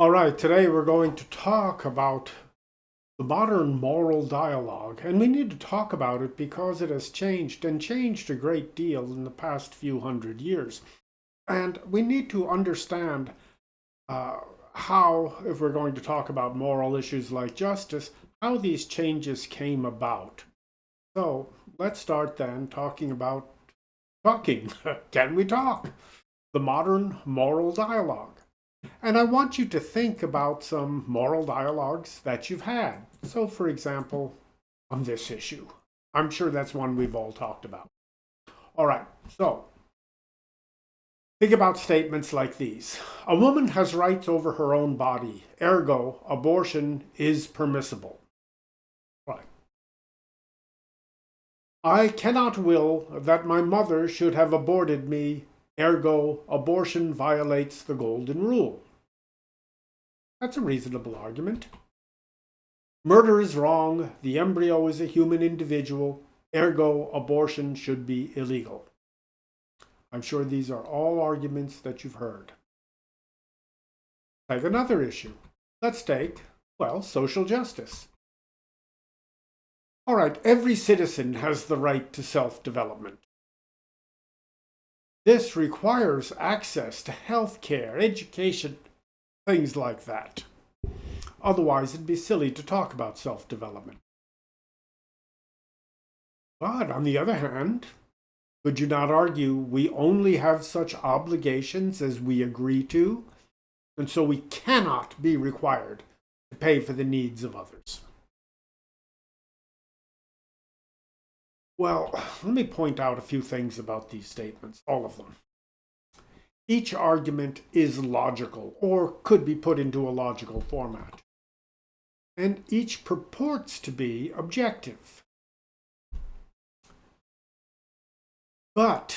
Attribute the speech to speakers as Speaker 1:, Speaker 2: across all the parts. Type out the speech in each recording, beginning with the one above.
Speaker 1: All right, today we're going to talk about the modern moral dialogue, and we need to talk about it because it has changed and changed a great deal in the past few hundred years. And we need to understand uh, how, if we're going to talk about moral issues like justice, how these changes came about. So let's start then talking about talking. Can we talk? The modern moral dialogue. And I want you to think about some moral dialogues that you've had. So, for example, on this issue, I'm sure that's one we've all talked about. All right, so think about statements like these: a woman has rights over her own body, ergo, abortion is permissible. Right. I cannot will that my mother should have aborted me, ergo, abortion violates the golden rule. That's a reasonable argument. Murder is wrong, the embryo is a human individual, ergo, abortion should be illegal. I'm sure these are all arguments that you've heard. Take another issue. Let's take, well, social justice. All right, every citizen has the right to self development. This requires access to health care, education, things like that. Otherwise, it'd be silly to talk about self development. But on the other hand, could you not argue we only have such obligations as we agree to, and so we cannot be required to pay for the needs of others? Well, let me point out a few things about these statements, all of them. Each argument is logical, or could be put into a logical format, and each purports to be objective. But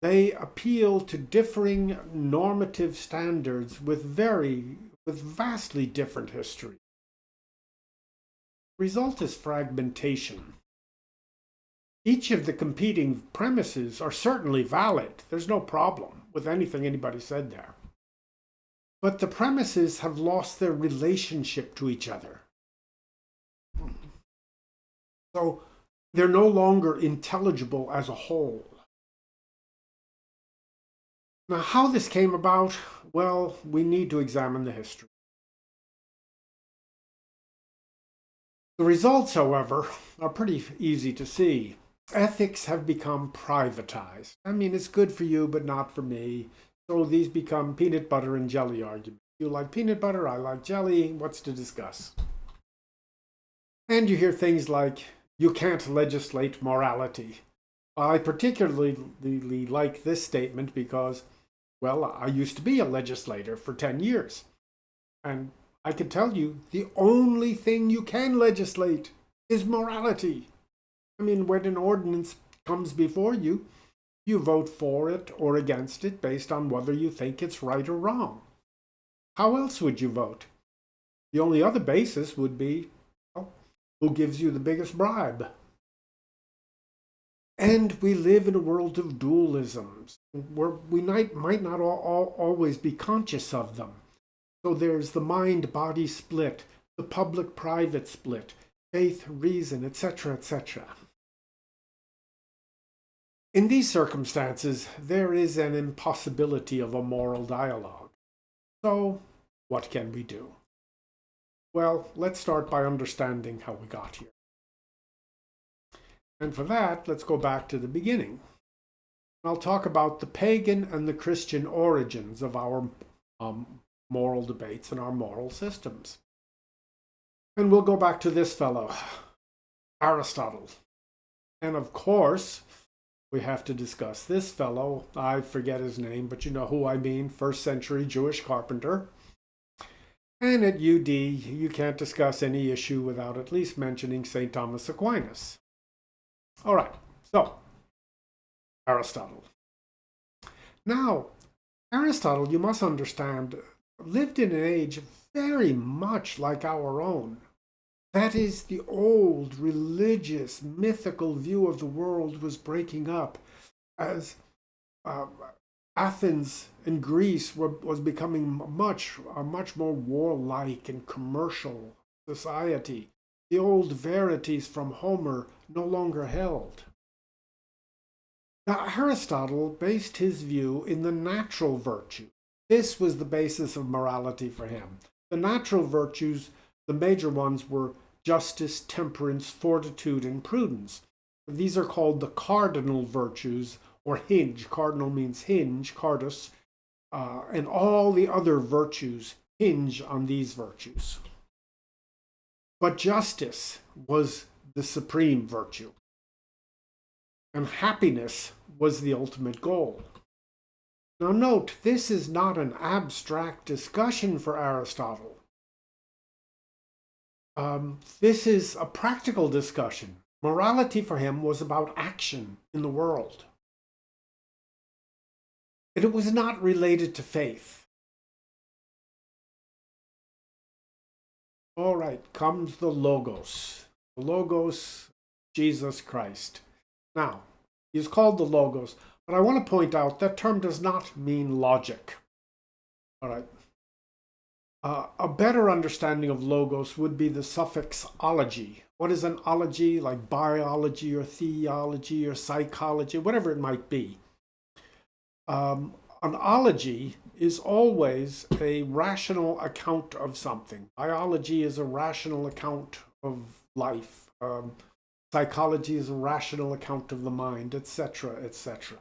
Speaker 1: they appeal to differing normative standards with vastly different history. The result is fragmentation. Each of the competing premises are certainly valid. There's no problem with anything anybody said there. But the premises have lost their relationship to each other. So they're no longer intelligible as a whole. Now, how this came about, well, we need to examine the history. The results, however, are pretty easy to see. Ethics have become privatized. I mean, it's good for you, but not for me. So these become peanut butter and jelly arguments. You like peanut butter, I like jelly. What's to discuss? And you hear things like, you can't legislate morality. I particularly like this statement because, well, I used to be a legislator for 10 years. And I can tell you the only thing you can legislate is morality. I mean, when an ordinance comes before you, you vote for it or against it based on whether you think it's right or wrong. How else would you vote? The only other basis would be, well, who gives you the biggest bribe? And we live in a world of dualisms where we might not always be conscious of them. So there's the mind-body split, the public-private split, faith, reason, etc., etc. In these circumstances, there is an impossibility of a moral dialogue. So, what can we do? Well, let's start by understanding how we got here. And for that, let's go back to the beginning. I'll talk about the pagan and the Christian origins of our moral debates and our moral systems. And we'll go back to this fellow, Aristotle. And of course, we have to discuss this fellow. I forget his name, but you know who I mean, first century Jewish carpenter. And at UD, you can't discuss any issue without at least mentioning St. Thomas Aquinas. All right, so Aristotle. Now, Aristotle, you must understand, lived in an age very much like our own. That is, the old religious, mythical view of the world was breaking up as Athens and Greece was becoming a much more warlike and commercial society. The old verities from Homer no longer held. Now, Aristotle based his view in the natural virtue. This was the basis of morality for him. The natural virtues, the major ones, were justice, temperance, fortitude, and prudence. These are called the cardinal virtues, or hinge. Cardinal means hinge, cardus, and all the other virtues hinge on these virtues. But justice was the supreme virtue, and happiness was the ultimate goal. Now note, this is not an abstract discussion for Aristotle. This is a practical discussion. Morality for him was about action in the world. And it was not related to faith. All right, comes the Logos. The Logos, Jesus Christ. Now, he's called the Logos, but I want to point out that term does not mean logic. All right. A better understanding of logos would be the suffix ology. What is an ology? Like biology or theology or psychology, whatever it might be. An ology is always a rational account of something. Biology is a rational account of life. Psychology is a rational account of the mind, etc., etc.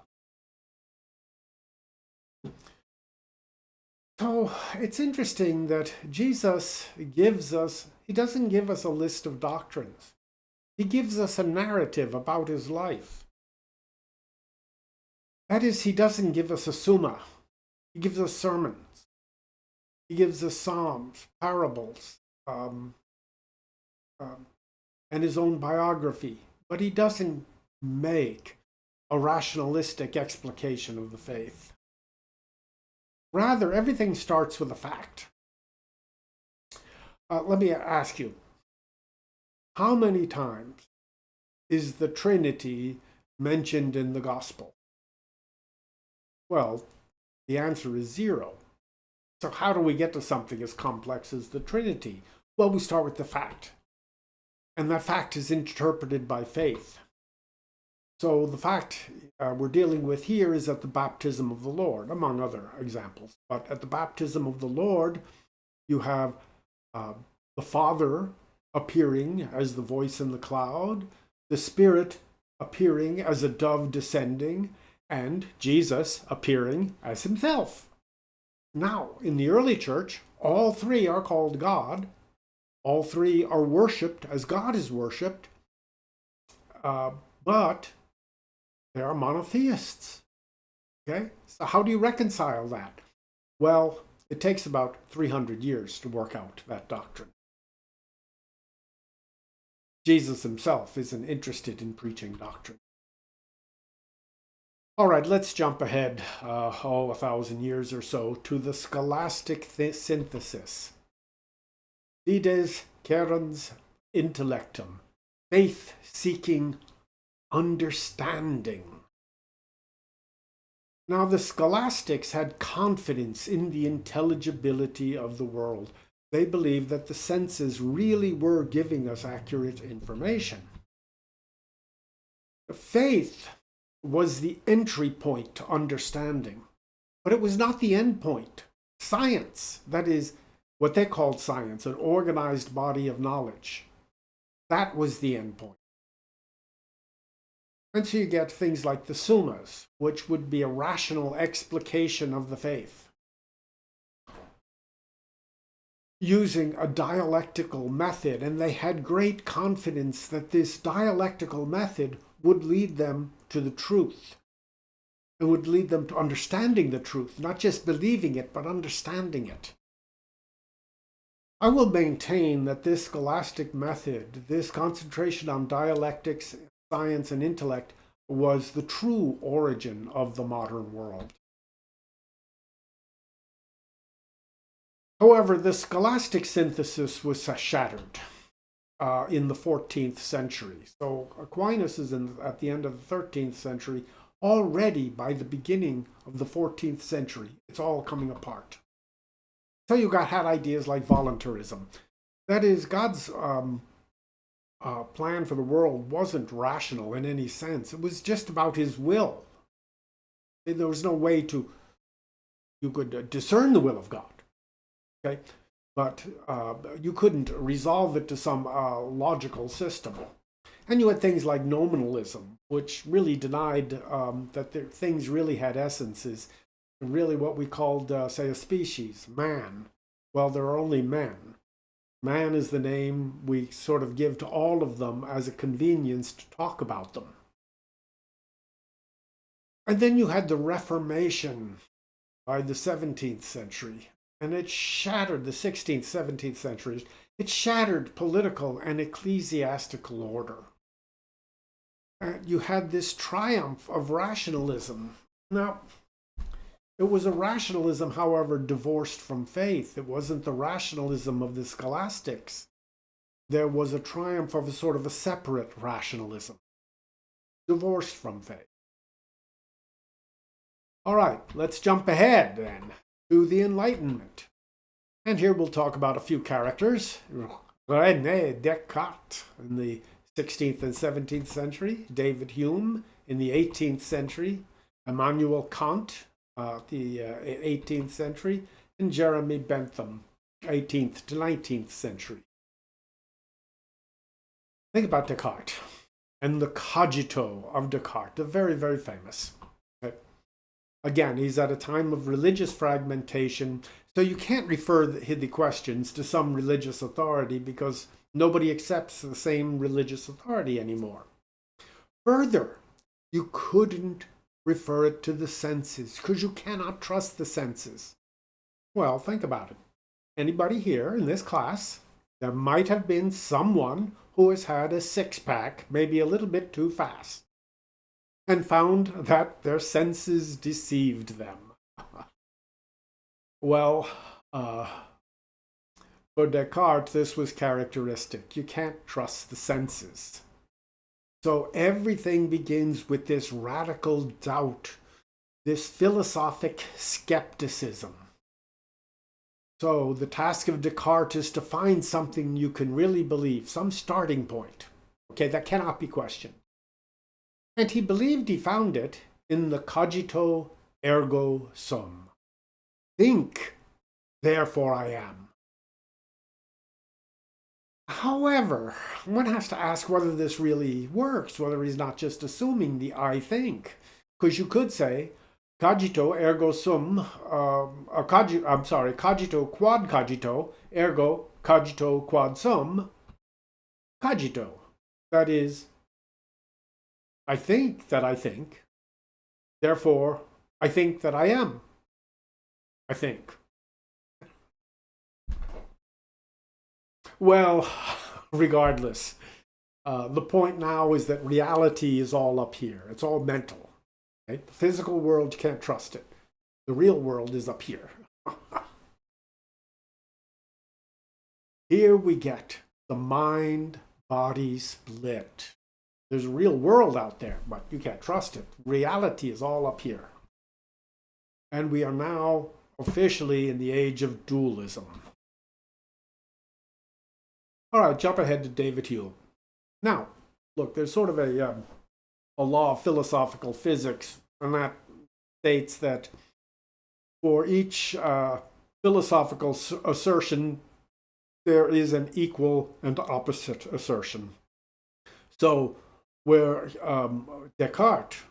Speaker 1: So it's interesting that Jesus gives us, he doesn't give us a list of doctrines. He gives us a narrative about his life. That is, he doesn't give us a summa. He gives us sermons. He gives us psalms, parables, and his own biography. But he doesn't make a rationalistic explication of the faith. Rather, everything starts with a fact. Let me ask you, how many times is the Trinity mentioned in the Gospel? Well, the answer is 0. So how do we get to something as complex as the Trinity? Well, we start with the fact. And that fact is interpreted by faith. So the fact we're dealing with here is at the baptism of the Lord, among other examples. But at the baptism of the Lord, you have the Father appearing as the voice in the cloud, the Spirit appearing as a dove descending, and Jesus appearing as himself. Now, in the early church, all three are called God. All three are worshipped as God is worshipped. But they are monotheists. Okay? So how do you reconcile that? Well, it takes about 300 years to work out that doctrine. Jesus himself isn't interested in preaching doctrine. All right, let's jump ahead, 1,000 years or so, to the scholastic synthesis. Fides quaerens intellectum, faith-seeking understanding. Now, the scholastics had confidence in the intelligibility of the world. They believed that the senses really were giving us accurate information. Faith was the entry point to understanding, but it was not the end point. Science, that is what they called science, an organized body of knowledge, that was the end point. And so you get things like the summas, which would be a rational explication of the faith, using a dialectical method, and they had great confidence that this dialectical method would lead them to the truth. It would lead them to understanding the truth, not just believing it, but understanding it. I will maintain that this scholastic method, this concentration on dialectics, science, and intellect, was the true origin of the modern world. However, the scholastic synthesis was shattered in the 14th century. So Aquinas is at the end of the 13th century. already by the beginning of the 14th century, it's all coming apart. So you had ideas like voluntarism. That is, God's plan for the world wasn't rational in any sense. It was just about his will. There was no way you could discern the will of God. Okay? But you couldn't resolve it to some logical system. And you had things like nominalism, which really denied that things really had essences, really what we called, say, a species, man. Well, there are only men. Man is the name we sort of give to all of them as a convenience to talk about them. And then you had the Reformation by the 17th century, and it shattered the 16th, 17th centuries. It shattered political and ecclesiastical order. You had this triumph of rationalism. Now, it was a rationalism, however, divorced from faith. It wasn't the rationalism of the scholastics. There was a triumph of a sort of a separate rationalism, divorced from faith. All right, let's jump ahead then to the Enlightenment. And here we'll talk about a few characters. René Descartes in the 16th and 17th century, David Hume in the 18th century, Immanuel Kant, the 18th century, and Jeremy Bentham, 18th to 19th century. Think about Descartes and the cogito of Descartes. They're very, very famous. Okay. Again, he's at a time of religious fragmentation, so you can't refer the questions to some religious authority because nobody accepts the same religious authority anymore. Further, you couldn't refer it to the senses because you cannot trust the senses. Well, think about it. Anybody here in this class, there might have been someone who has had a six-pack, maybe a little bit too fast, and found that their senses deceived them. Well, for Descartes, this was characteristic. You can't trust the senses. So everything begins with this radical doubt, this philosophic skepticism. So the task of Descartes is to find something you can really believe, some starting point, okay, that cannot be questioned. And he believed he found it in the cogito ergo sum. Think, therefore I am. However, one has to ask whether this really works, whether he's not just assuming the I think. Because you could say, cogito ergo sum, cogito quad cogito, ergo cogito quad sum, cogito. That is, I think that I think, therefore I think that I am. I think. Well, regardless, the point now is that reality is all up here. It's all mental. Right? The physical world, you can't trust it. The real world is up here. Here we get the mind-body split. There's a real world out there, but you can't trust it. Reality is all up here. And we are now officially in the age of dualism. All right, jump ahead to David Hume. Now, look, there's sort of a law of philosophical physics, and that states that for each philosophical assertion, there is an equal and opposite assertion. So, where Descartes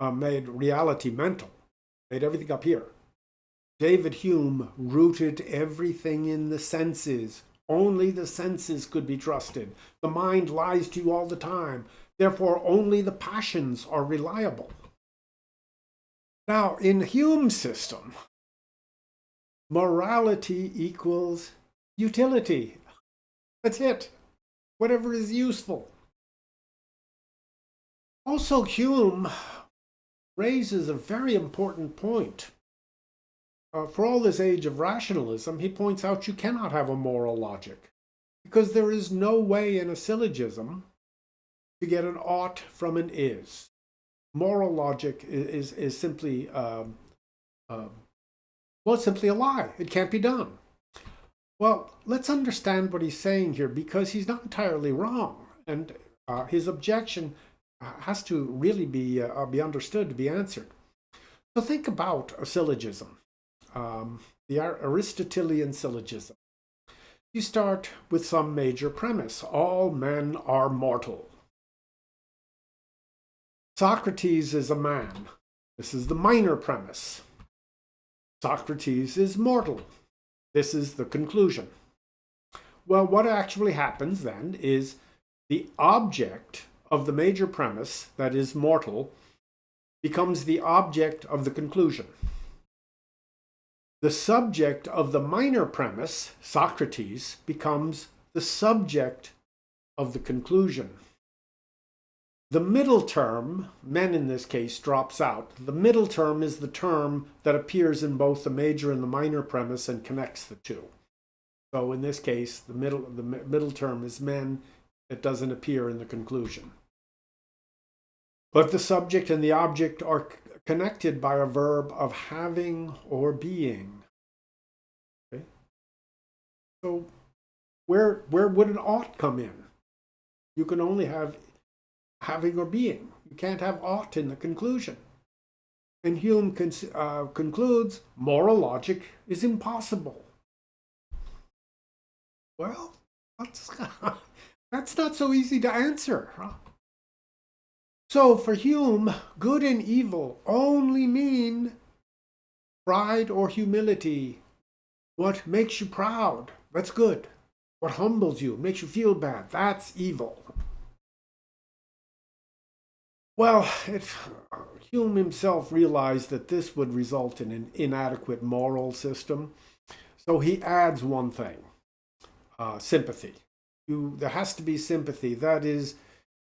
Speaker 1: made reality mental, made everything up here, David Hume rooted everything in the senses. Only the senses could be trusted. The mind lies to you all the time. Therefore, only the passions are reliable. Now, in Hume's system, morality equals utility. That's it. Whatever is useful. Also, Hume raises a very important point. For all this age of rationalism, he points out you cannot have a moral logic because there is no way in a syllogism to get an ought from an is. moral logic is simply, well, it's simply a lie. It can't be done. Well, let's understand what he's saying here, because he's not entirely wrong. And his objection has to really be understood to be answered. So think about a syllogism, the Aristotelian syllogism. You start with some major premise. All men are mortal. Socrates is a man. This is the minor premise. Socrates is mortal. This is the conclusion. Well, what actually happens then is the object of the major premise, that is mortal, becomes the object of the conclusion. The subject of the minor premise, Socrates, becomes the subject of the conclusion. The middle term, men in this case, drops out. The middle term is the term that appears in both the major and the minor premise and connects the two. So in this case, the middle term is men. It doesn't appear in the conclusion. But the subject and the object are connected by a verb of having or being. Okay? So where would an ought come in? You can only have having or being. You can't have ought in the conclusion. And Hume concludes moral logic is impossible. Well, that's not so easy to answer. Huh? So for Hume, good and evil only mean pride or humility. What makes you proud, that's good. What humbles you, makes you feel bad, that's evil. Well, Hume himself realized that this would result in an inadequate moral system, so he adds one thing, sympathy. There has to be sympathy. That is,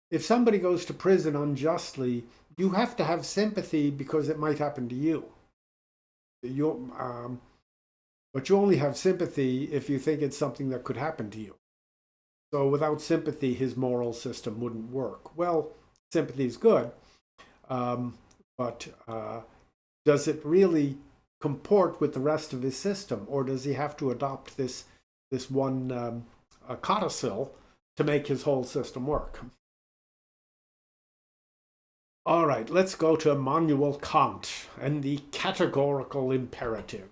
Speaker 1: if somebody goes to prison unjustly, you have to have sympathy because it might happen to you. But you only have sympathy if you think it's something that could happen to you. So without sympathy, his moral system wouldn't work. Well, sympathy is good, but does it really comport with the rest of his system, or does he have to adopt this one codicil to make his whole system work? All right, let's go to Immanuel Kant and the categorical imperative.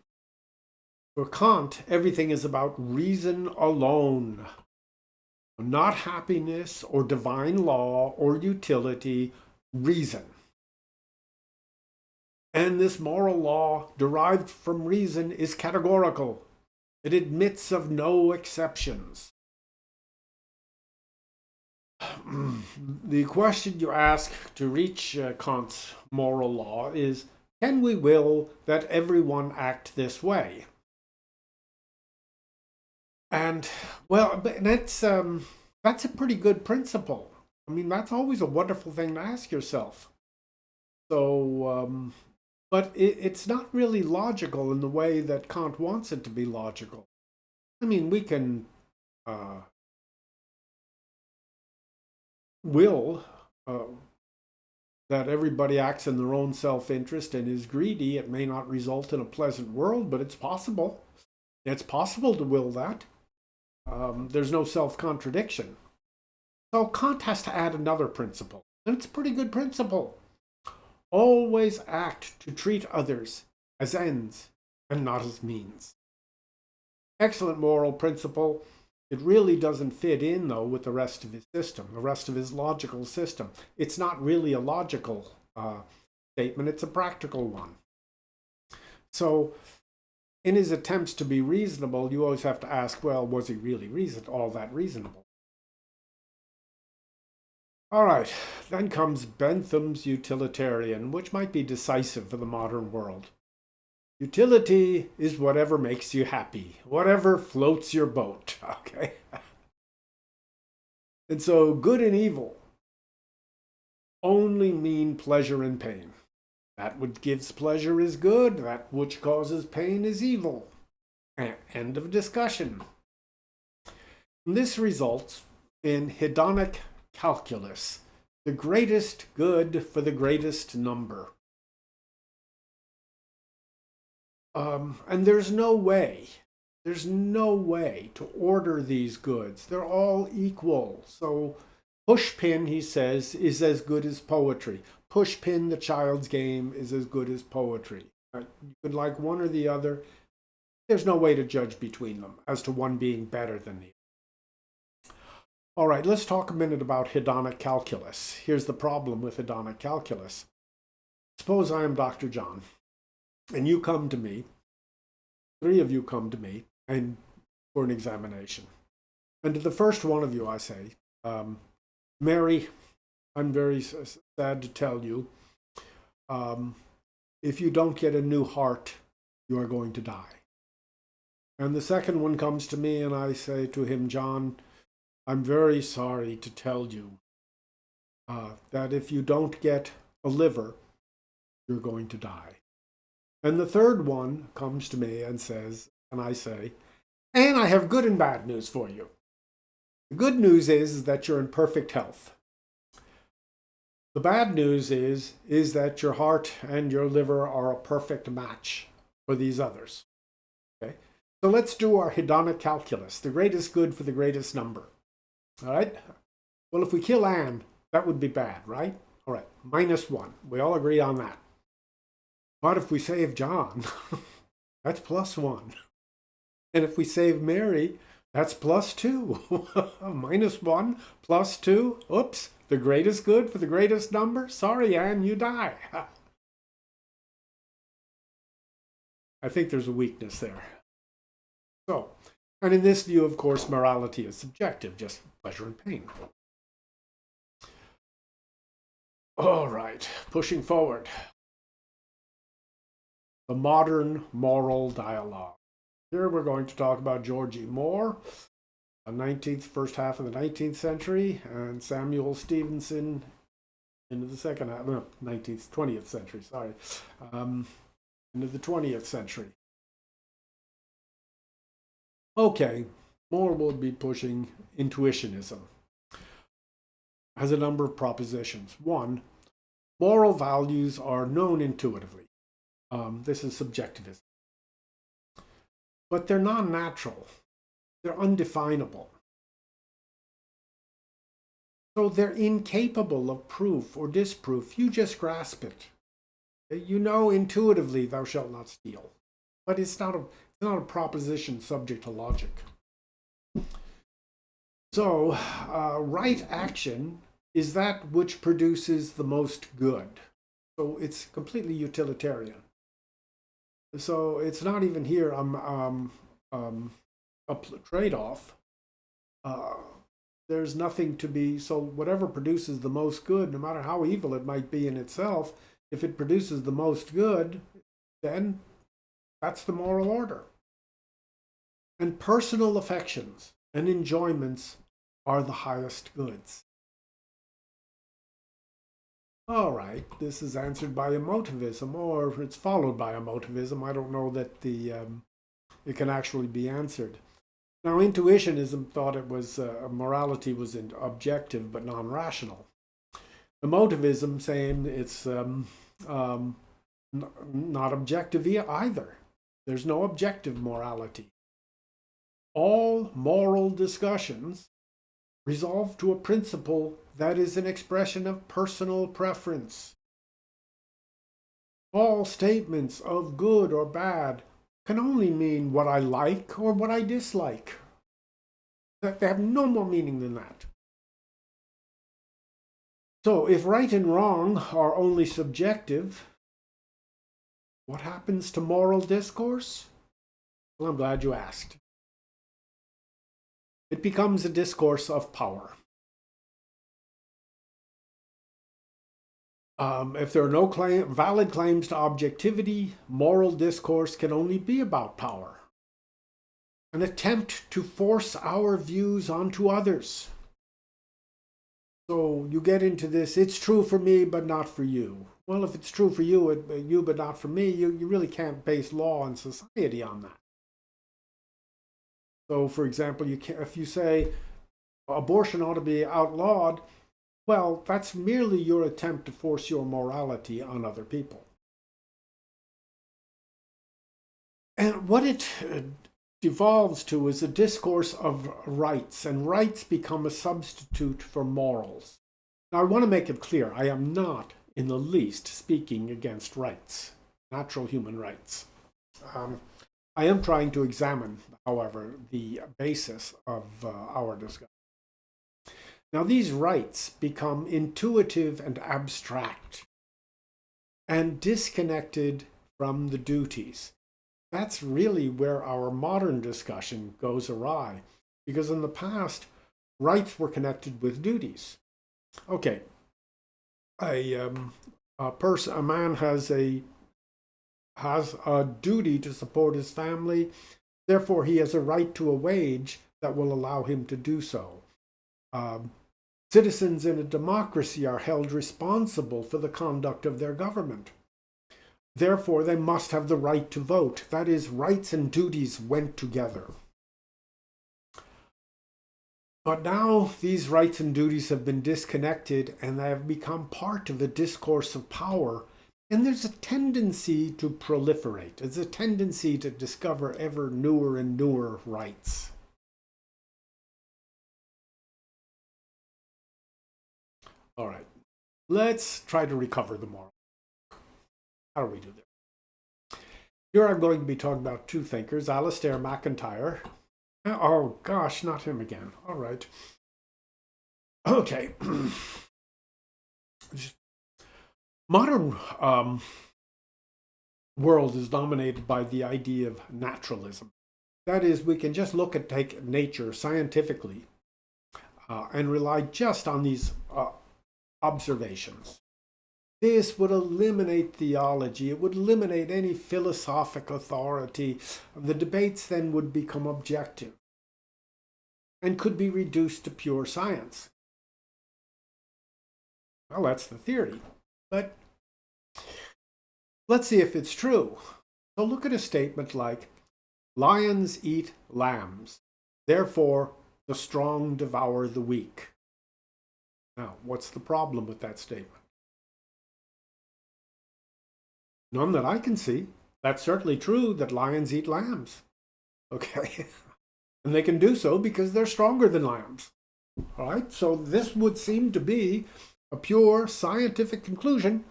Speaker 1: For Kant, everything is about reason alone, not happiness or divine law or utility, reason. And this moral law derived from reason is categorical. It admits of no exceptions. The question you ask to reach Kant's moral law is, can we will that everyone act this way? And, well, that's a pretty good principle. I mean, that's always a wonderful thing to ask yourself. So, but it's not really logical in the way that Kant wants it to be logical. I mean, we can will that everybody acts in their own self-interest and is greedy. It may not result in a pleasant world, but it's possible. It's possible to will that. There's no self-contradiction. So Kant has to add another principle, and it's a pretty good principle. Always act to treat others as ends and not as means. Excellent moral principle. It really doesn't fit in, though, with the rest of his system, the rest of his logical system. It's not really a logical statement, it's a practical one. So in his attempts to be reasonable, you always have to ask, well, was he really all that reasonable? All right, then comes Bentham's utilitarian, which might be decisive for the modern world. Utility is whatever makes you happy, whatever floats your boat, okay? And so good and evil only mean pleasure and pain. That which gives pleasure is good, that which causes pain is evil. End of discussion. And this results in hedonic calculus, The greatest good for the greatest number. And there's no way to order these goods. They're all equal. So pushpin, he says, is as good as poetry. Pushpin, the child's game, is as good as poetry. You could like one or the other. There's no way to judge between them as to one being better than the other. All right, let's talk a minute about hedonic calculus. Here's the problem with hedonic calculus. Suppose I am Dr. John, and you come to me, three of you come to me and for an examination. And to the first one of you I say, Mary, I'm very sad to tell you, if you don't get a new heart, you are going to die. And the second one comes to me and I say to him, John, I'm very sorry to tell you that if you don't get a liver, you're going to die. And the third one comes to me and says, and I say, and I have good and bad news for you. The good news is that you're in perfect health. The bad news is that your heart and your liver are a perfect match for these others. Okay? So let's do our hedonic calculus, the greatest good for the greatest number. All right? Well, if we kill Anne, that would be bad, right? All right, -1. We all agree on that. But if we save John, that's +1. And if we save Mary, that's +2. -1, +2. Oops, the greatest good for the greatest number. Sorry, Anne, you die. I think there's a weakness there. So, and in this view, of course, morality is subjective, just pleasure and pain. All right, pushing forward. The modern moral dialogue. Here we're going to talk about George E. Moore, first half of the 19th century, and Samuel Stevenson into the second half, 20th century, sorry, into the 20th century. Okay, Moore will be pushing intuitionism. Has a number of propositions. One, moral values are known intuitively. This is subjectivism. But they're non-natural. They're undefinable. So they're incapable of proof or disproof. You just grasp it. You know intuitively, thou shalt not steal. But it's not a proposition subject to logic. So, right action is that which produces the most good. So it's completely utilitarian. So it's not even here a trade-off. There's nothing to be, so whatever produces the most good, no matter how evil it might be in itself, if it produces the most good, then that's the moral order. And personal affections and enjoyments are the highest goods. All right, this is answered by emotivism, or it's followed by emotivism. I don't know that it can actually be answered. Now, intuitionism thought it was morality was objective but non-rational. Emotivism saying it's not objective either. There's no objective morality. All moral discussions resolve to a principle that is an expression of personal preference. All statements of good or bad can only mean what I like or what I dislike. They have no more meaning than that. So if right and wrong are only subjective, what happens to moral discourse? Well, I'm glad you asked. It becomes a discourse of power. If there are no valid claims to objectivity, moral discourse can only be about power. An attempt to force our views onto others. So you get into this, it's true for me, but not for you. Well, if it's true for you, but not for me, you really can't base law and society on that. So, for example, if you say abortion ought to be outlawed, well, that's merely your attempt to force your morality on other people. And what it devolves to is a discourse of rights, and rights become a substitute for morals. Now, I want to make it clear I am not in the least speaking against rights, natural human rights. I am trying to examine, however, the basis of our discussion. Now, these rights become intuitive and abstract and disconnected from the duties. That's really where our modern discussion goes awry, because in the past, rights were connected with duties. Okay, a man has a duty to support his family, therefore he has a right to a wage that will allow him to do so. Citizens in a democracy are held responsible for the conduct of their government. Therefore, they must have the right to vote. That is, rights and duties went together. But now these rights and duties have been disconnected and they have become part of a discourse of power. And there's a tendency to proliferate. There's a tendency to discover ever newer and newer rights. All right, let's try to recover the moral. How do we do this? Here I'm going to be talking about two thinkers, Alistair MacIntyre. Oh gosh, not him again. All right. Okay. Modern world is dominated by the idea of naturalism. That is, we can just look at take nature scientifically and rely just on these observations. This would eliminate theology. It would eliminate any philosophic authority. The debates then would become objective and could be reduced to pure science. Well, that's the theory. But let's see if it's true. So look at a statement like, lions eat lambs, therefore the strong devour the weak. Now, what's the problem with that statement? None that I can see. That's certainly true that lions eat lambs. Okay. And they can do so because they're stronger than lambs. All right. So this would seem to be a pure scientific conclusion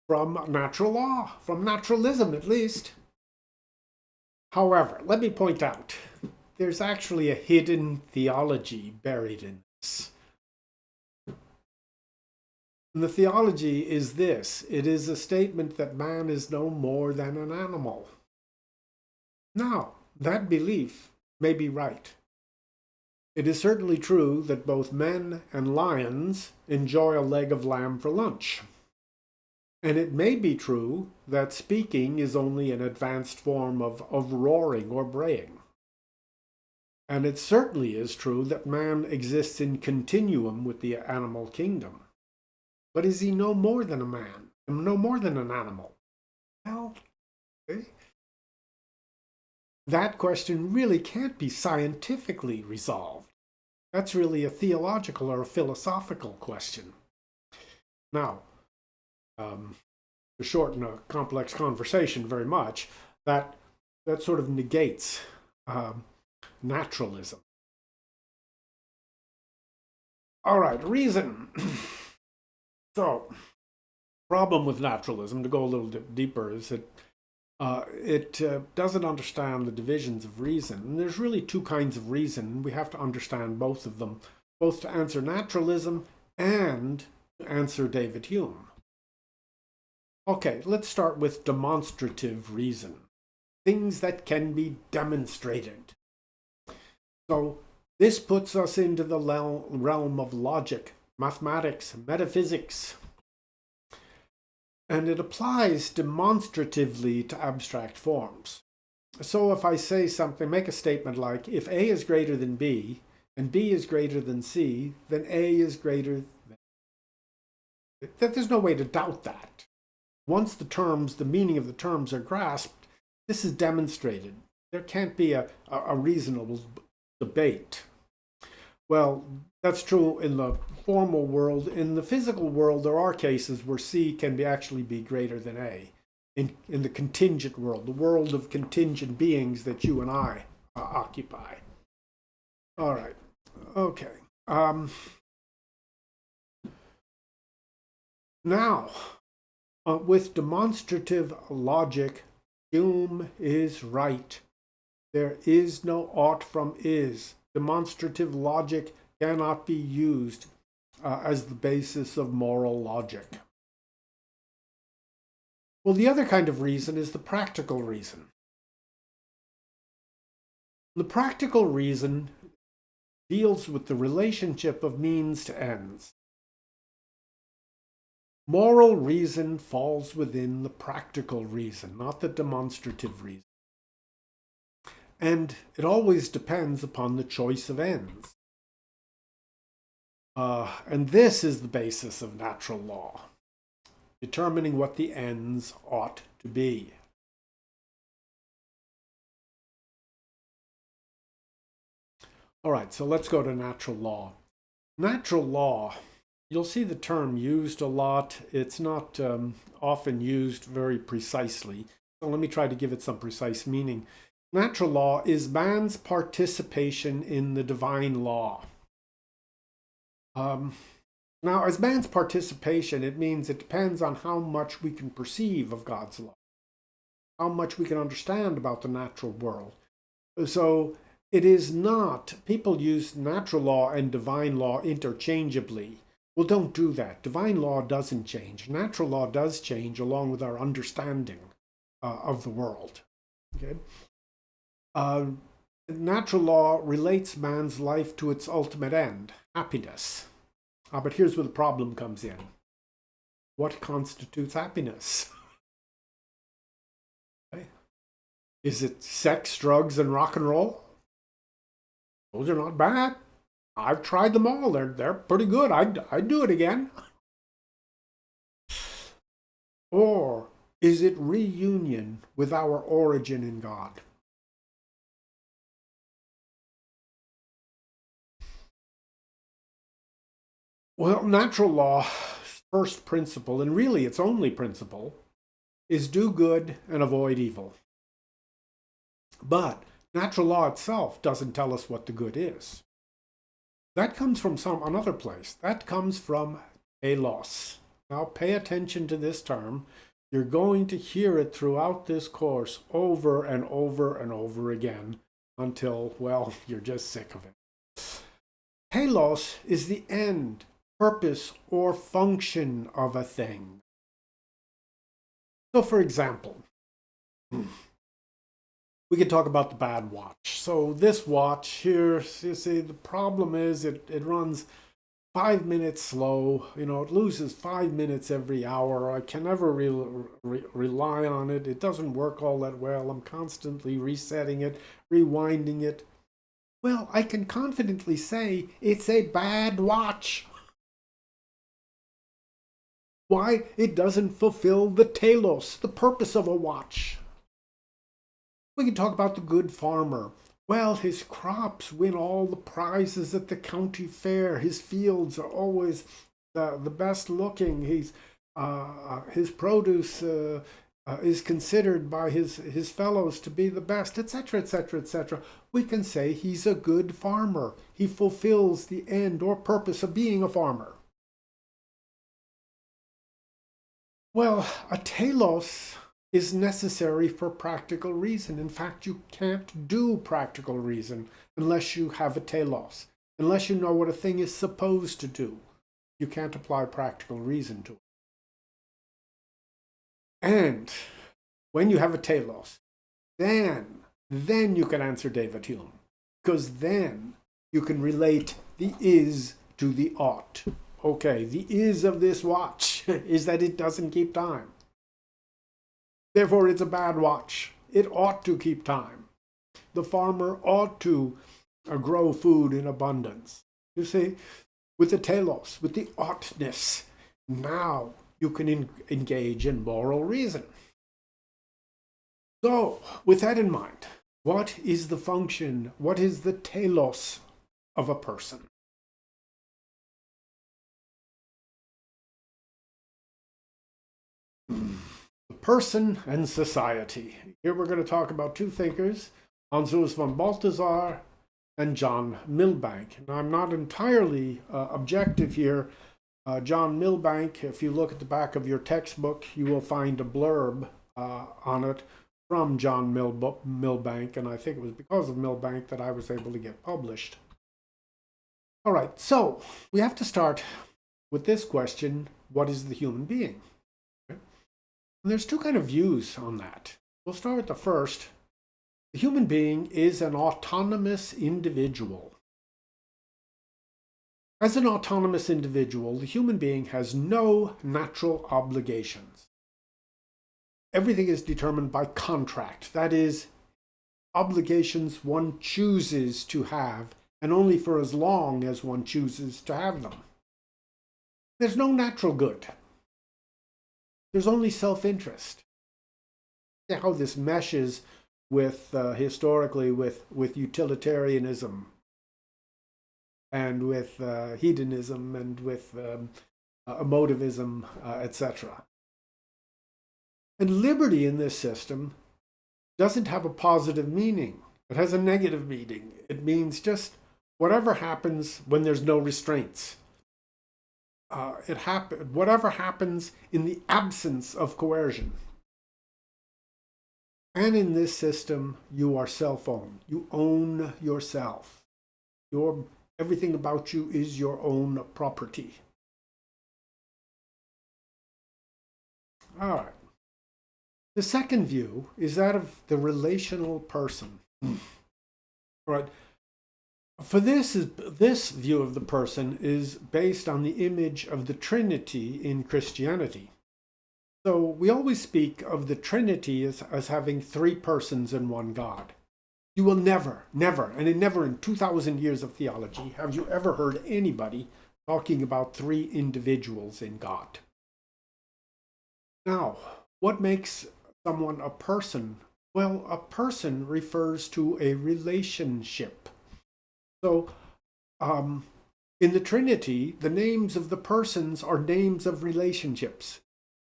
Speaker 1: from natural law, from naturalism at least. However, let me point out, there's actually a hidden theology buried in this. And the theology is this: it is a statement that man is no more than an animal. Now, that belief may be right. It is certainly true that both men and lions enjoy a leg of lamb for lunch. And it may be true that speaking is only an advanced form of roaring or braying. And it certainly is true that man exists in continuum with the animal kingdom. But is he no more than a man, no more than an animal? Well, okay. That question really can't be scientifically resolved. That's really a theological or a philosophical question. Now, to shorten a complex conversation very much, that sort of negates naturalism. All right, reason. So, problem with naturalism, to go a little deeper, is that it doesn't understand the divisions of reason. And there's really two kinds of reason. We have to understand both of them, both to answer naturalism and to answer David Hume. Okay, let's start with demonstrative reason. Things that can be demonstrated. So this puts us into the realm of logic, mathematics, metaphysics. And it applies demonstratively to abstract forms. So if I say something, make a statement like, if A is greater than B, and B is greater than C, then A is greater than... There's no way to doubt that. Once the meaning of the terms are grasped, this is demonstrated. There can't be a reasonable debate. Well, That's true in the formal world. In the physical world, there are cases where C can actually be greater than A. In the contingent world, the world of contingent beings that you and I occupy. All right. Okay. Now, with demonstrative logic, Hume is right. There is no ought from is. Demonstrative logic cannot be used as the basis of moral logic. Well, the other kind of reason is the practical reason. The practical reason deals with the relationship of means to ends. Moral reason falls within the practical reason, not the demonstrative reason. And it always depends upon the choice of ends. And this is the basis of natural law, determining what the ends ought to be. All right, so let's go to natural law. Natural law, you'll see the term used a lot. It's not often used very precisely. So let me try to give it some precise meaning. Natural law is man's participation in the divine law. Now, as man's participation, it means it depends on how much we can perceive of God's law, how much we can understand about the natural world. So it is not, people use natural law and divine law interchangeably. Well, don't do that. Divine law doesn't change. Natural law does change along with our understanding of the world. Okay? Natural law relates man's life to its ultimate end, happiness. But here's where the problem comes in. What constitutes happiness? Okay. Is it sex, drugs, and rock and roll? Those are not bad. I've tried them all. They're pretty good. I'd do it again. Or is it reunion with our origin in God? Well, natural law's first principle, and really its only principle, is do good and avoid evil. But natural law itself doesn't tell us what the good is. That comes from another place. That comes from telos. Now pay attention to this term. You're going to hear it throughout this course over and over and over again until, well, you're just sick of it. Telos is the end, purpose, or function of a thing. So, for example, we could talk about the bad watch. So this watch here, you see, the problem is it runs 5 minutes slow. You know, it loses 5 minutes every hour. I can never rely on it. It doesn't work all that well. I'm constantly resetting it, rewinding it. Well, I can confidently say it's a bad watch. Why? It doesn't fulfill the telos, the purpose of a watch. We can talk about the good farmer. Well, his crops win all the prizes at the county fair. His fields are always the best looking. His produce is considered by his fellows to be the best, etc., etc., etc. We can say he's a good farmer. He fulfills the end or purpose of being a farmer. Well, a telos is necessary for practical reason. In fact, you can't do practical reason unless you have a telos. Unless you know what a thing is supposed to do, you can't apply practical reason to it. And when you have a telos, then you can answer David Hume. Because then you can relate the is to the ought. Okay, the is of this watch is that it doesn't keep time. Therefore, it's a bad watch. It ought to keep time. The farmer ought to grow food in abundance. You see, with the telos, with the oughtness, now you can engage in moral reason. So, with that in mind, what is the function, what is the telos of a person? The person and society. Here we're going to talk about two thinkers, Hans Urs von Balthasar and John Milbank. Now, I'm not entirely objective here. John Milbank, if you look at the back of your textbook, you will find a blurb on it from John Milbank, and I think it was because of Milbank that I was able to get published. All right, so we have to start with this question: what is the human being? Okay. And there's two kind of views on that. We'll start with the first. The human being is an autonomous individual. As an autonomous individual, the human being has no natural obligations. Everything is determined by contract. That is, obligations one chooses to have, and only for as long as one chooses to have them. There's no natural good. There's only self-interest. See how this meshes with, historically, with utilitarianism and with hedonism and with emotivism, etc. And liberty in this system doesn't have a positive meaning. It has a negative meaning. It means just whatever happens when there's no restraints. Whatever happens in the absence of coercion. And in this system, you are self-owned. You own yourself. Everything about you is your own property. All right. The second view is that of the relational person. All right. For this view of the person is based on the image of the Trinity in Christianity. So we always speak of the Trinity as having three persons in one God. You will never, and never in 2,000 years of theology have you ever heard anybody talking about three individuals in God. Now, what makes someone a person? Well, a person refers to a relationship. So, in the Trinity, the names of the persons are names of relationships.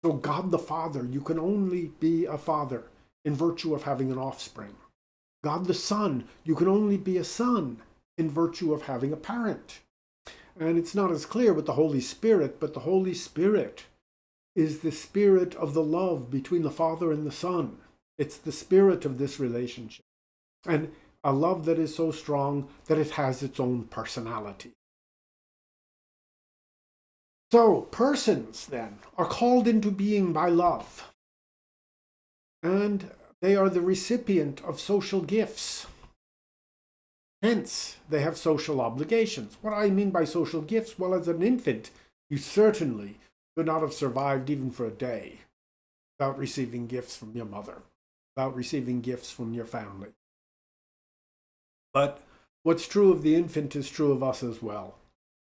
Speaker 1: So God the Father, you can only be a father in virtue of having an offspring. God the Son, you can only be a son in virtue of having a parent. And it's not as clear with the Holy Spirit, but the Holy Spirit is the spirit of the love between the Father and the Son. It's the spirit of this relationship. And a love that is so strong that it has its own personality. So, persons, then, are called into being by love. And they are the recipient of social gifts. Hence, they have social obligations. What do I mean by social gifts? Well, as an infant, you certainly could not have survived even for a day without receiving gifts from your mother, without receiving gifts from your family. But what's true of the infant is true of us as well.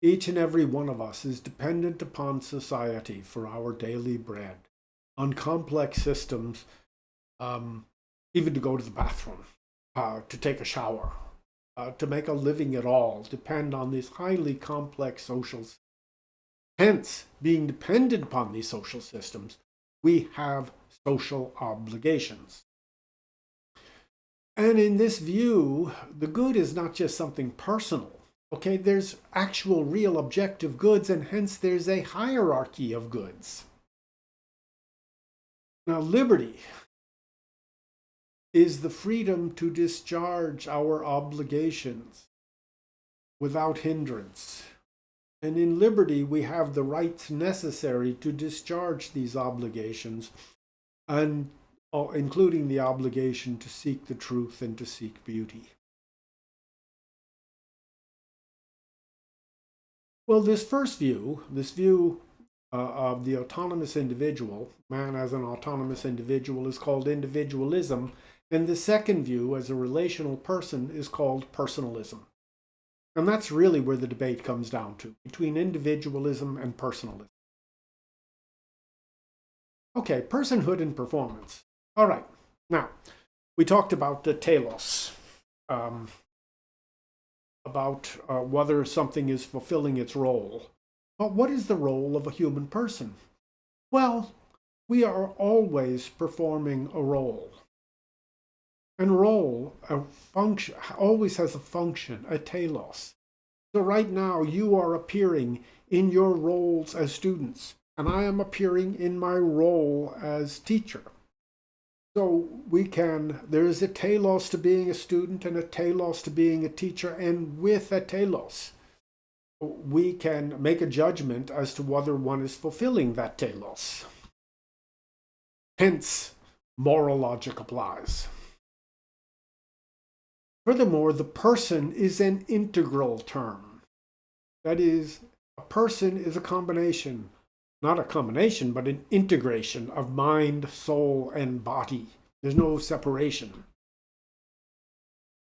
Speaker 1: Each and every one of us is dependent upon society for our daily bread, on complex systems, even to go to the bathroom, to take a shower, to make a living at all, depend on these highly complex social systems. Hence, being dependent upon these social systems, we have social obligations. And in this view, the good is not just something personal. Okay, there's actual, real, objective goods, and hence there's a hierarchy of goods. Now, liberty is the freedom to discharge our obligations without hindrance. And in liberty, we have the rights necessary to discharge these obligations, and including the obligation to seek the truth and to seek beauty. Well, this view of the autonomous individual, man as an autonomous individual, is called individualism, and the second view as a relational person is called personalism. And that's really where the debate comes down to, between individualism and personalism. Okay, personhood and performance. All right, now, we talked about the telos, about whether something is fulfilling its role. But what is the role of a human person? Well, We are always performing a role. And role, a function, always has a function, a telos. So right now you are appearing in your roles as students, and I am appearing in my role as teacher. So there is a telos to being a student and a telos to being a teacher, and with a telos, we can make a judgment as to whether one is fulfilling that telos. Hence, moral logic applies. Furthermore, the person is an integral term. That is, a person is a combination, not a combination, but an integration of mind, soul, and body. There's no separation.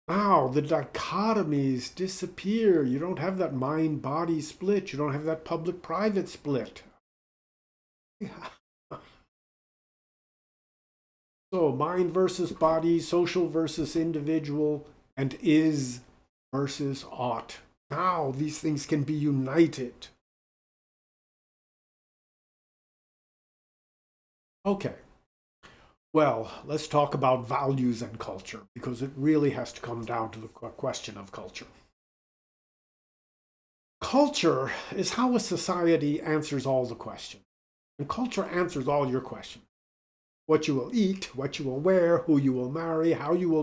Speaker 1: Now, the dichotomies disappear. You don't have that mind-body split. You don't have that public-private split. So, mind versus body, social versus individual, and is versus ought. Now these things can be united. Okay, well, let's talk about values and culture, because it really has to come down to the question of culture. Culture is how a society answers all the questions. And culture answers all your questions. What you will eat, what you will wear, who you will marry, how you will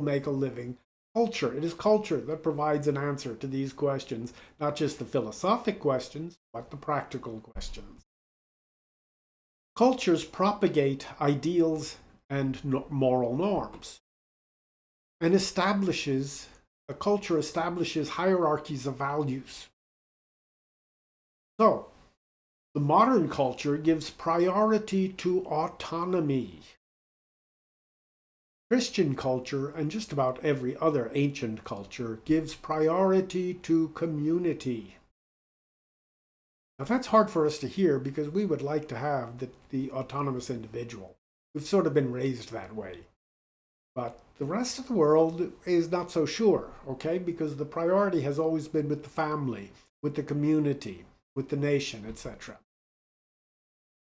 Speaker 1: make a living. Culture, it is culture that provides an answer to these questions, not just the philosophic questions, but the practical questions. Cultures propagate ideals and moral norms, and a culture establishes hierarchies of values. So, the modern culture gives priority to autonomy. Christian culture, and just about every other ancient culture, gives priority to community. Now that's hard for us to hear because we would like to have the autonomous individual. We've sort of been raised that way. But the rest of the world is not so sure, okay? Because the priority has always been with the family, with the community, with the nation, etc.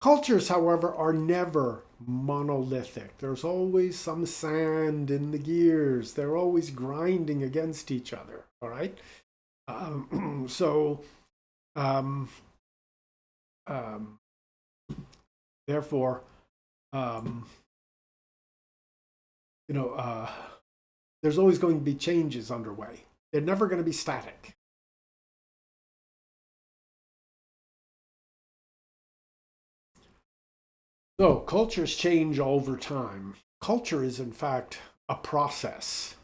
Speaker 1: Cultures, however, are never monolithic. There's always some sand in the gears. They're always grinding against each other, all right? Therefore, there's always going to be changes underway. They're never going to be static. So, cultures change over time. Culture is, in fact, a process.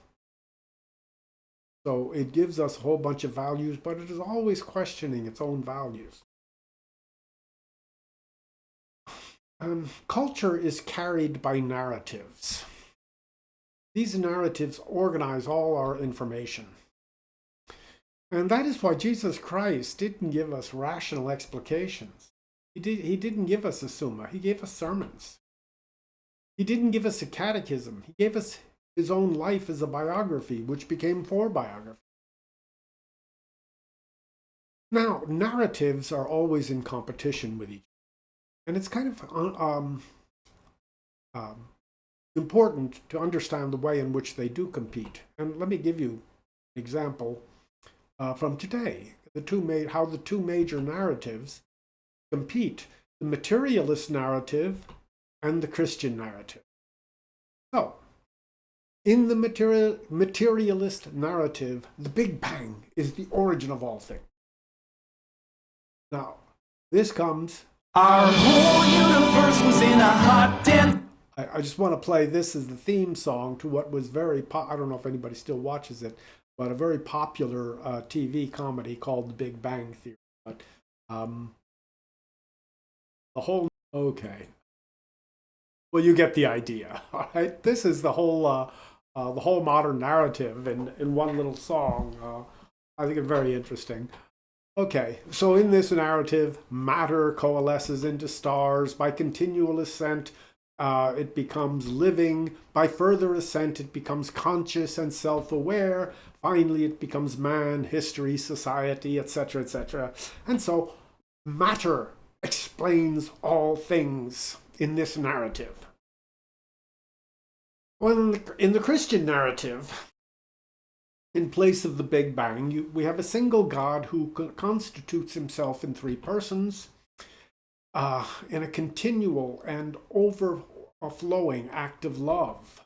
Speaker 1: So, it gives us a whole bunch of values, but it is always questioning its own values. Culture is carried by narratives. These narratives organize all our information. And that is why Jesus Christ didn't give us rational explications. He didn't give us a summa. He gave us sermons. He didn't give us a catechism. He gave us his own life as a biography, which became 4 biographies. Now, narratives are always in competition with each other. And it's kind of important to understand the way in which they do compete. And let me give you an example from today. How the two major narratives compete, the materialist narrative and the Christian narrative. So, in the materialist narrative, the Big Bang is the origin of all things. Now, this comes... Our whole universe was in a hot den. I just want to play this as the theme song to what was I don't know if anybody still watches it, but a very popular TV comedy called The Big Bang Theory. But okay. Well, you get the idea, all right? This is the whole modern narrative in one little song. I think it's very interesting. Okay, so in this narrative, matter coalesces into stars. By continual ascent, it becomes living. By further ascent, it becomes conscious and self-aware. Finally, it becomes man, history, society, etc., etc. And so matter explains all things in this narrative? Well, in the Christian narrative, in place of the Big Bang, we have a single God who constitutes himself in three persons in a continual and overflowing act of love.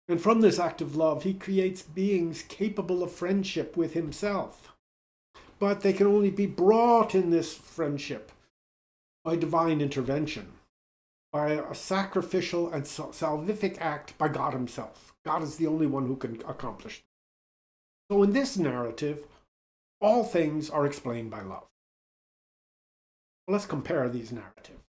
Speaker 1: And from this act of love, he creates beings capable of friendship with himself. But they can only be brought in this friendship by divine intervention, by a sacrificial and salvific act by God himself. God is the only one who can accomplish it. So in this narrative, all things are explained by love. Let's compare these narratives.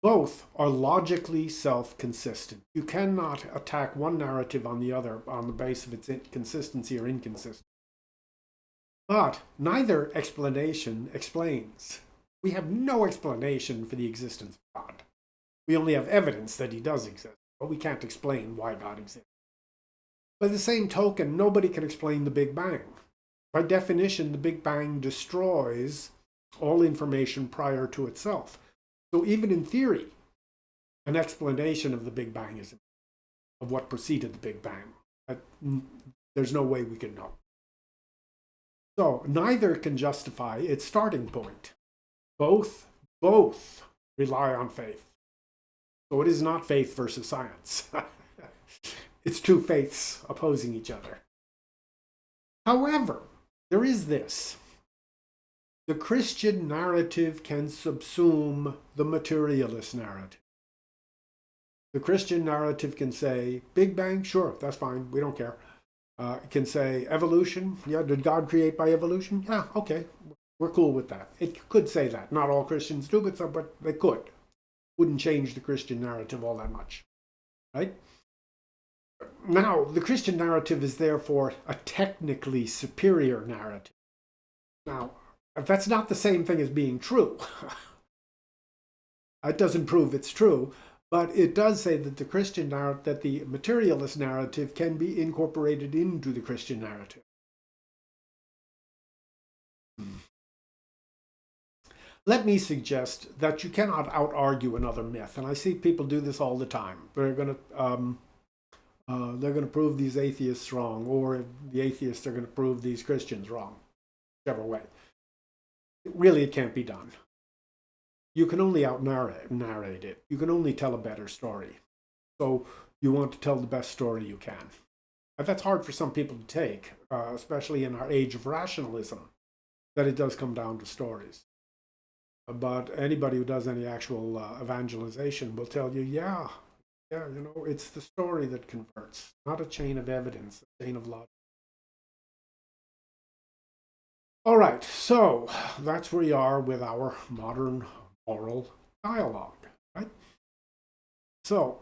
Speaker 1: Both are logically self-consistent. You cannot attack one narrative on the other on the basis of its consistency or inconsistency. But neither explanation explains. We have no explanation for the existence of God. We only have evidence that he does exist, but we can't explain why God exists. By the same token, nobody can explain the Big Bang. By definition, the Big Bang destroys all information prior to itself. So even in theory, an explanation of the Big Bang is of what preceded the Big Bang. There's no way we can know. So neither can justify its starting point. Both rely on faith. So it is not faith versus science. It's two faiths opposing each other. However, there is this. The Christian narrative can subsume the materialist narrative. The Christian narrative can say, Big Bang, sure, that's fine, we don't care. It can say, evolution, yeah, did God create by evolution? Yeah, okay, we're cool with that. It could say that. Not all Christians do, but they could. Wouldn't change the Christian narrative all that much, right? Now, the Christian narrative is therefore a technically superior narrative. Now, that's not the same thing as being true. It doesn't prove it's true, but it does say that the Christian narrative, that the materialist narrative can be incorporated into the Christian narrative. Let me suggest that you cannot out-argue another myth, and I see people do this all the time. They're going to prove these atheists wrong, or the atheists are going to prove these Christians wrong, whichever way. Really, it can't be done. You can only out-narrate it. You can only tell a better story. So you want to tell the best story you can. But that's hard for some people to take, especially in our age of rationalism, that it does come down to stories. But anybody who does any actual evangelization will tell you, yeah, it's the story that converts, not a chain of evidence, a chain of logic. All right, so that's where we are with our modern moral dialogue, right? So,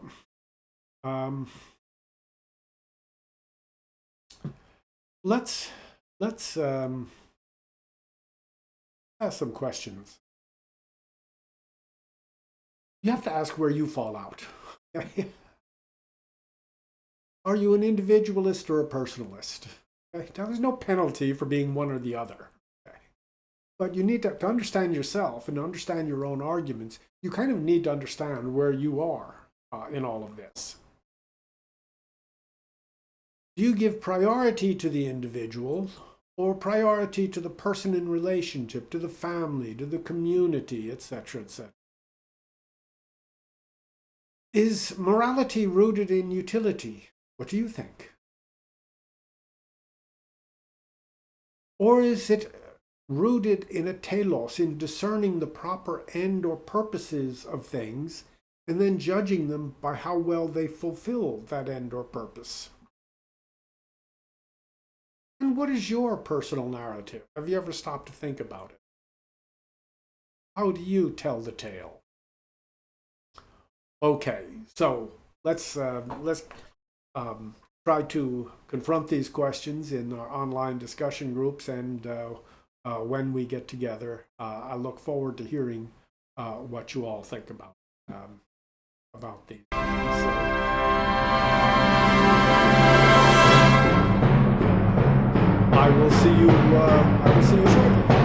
Speaker 1: let's ask some questions. You have to ask where you fall out. Are you an individualist or a personalist? Okay? Now, there's no penalty for being one or the other. Okay? But you need to understand yourself and understand your own arguments. You kind of need to understand where you are in all of this. Do you give priority to the individual or priority to the person in relationship, to the family, to the community, etc., etc.? Is morality rooted in utility? What do you think? Or is it rooted in a telos, in discerning the proper end or purposes of things, and then judging them by how well they fulfill that end or purpose? And what is your personal narrative? Have you ever stopped to think about it? How do you tell the tale? Okay, so let's try to confront these questions in our online discussion groups, and when we get together, I look forward to hearing what you all think about these. I will see you shortly.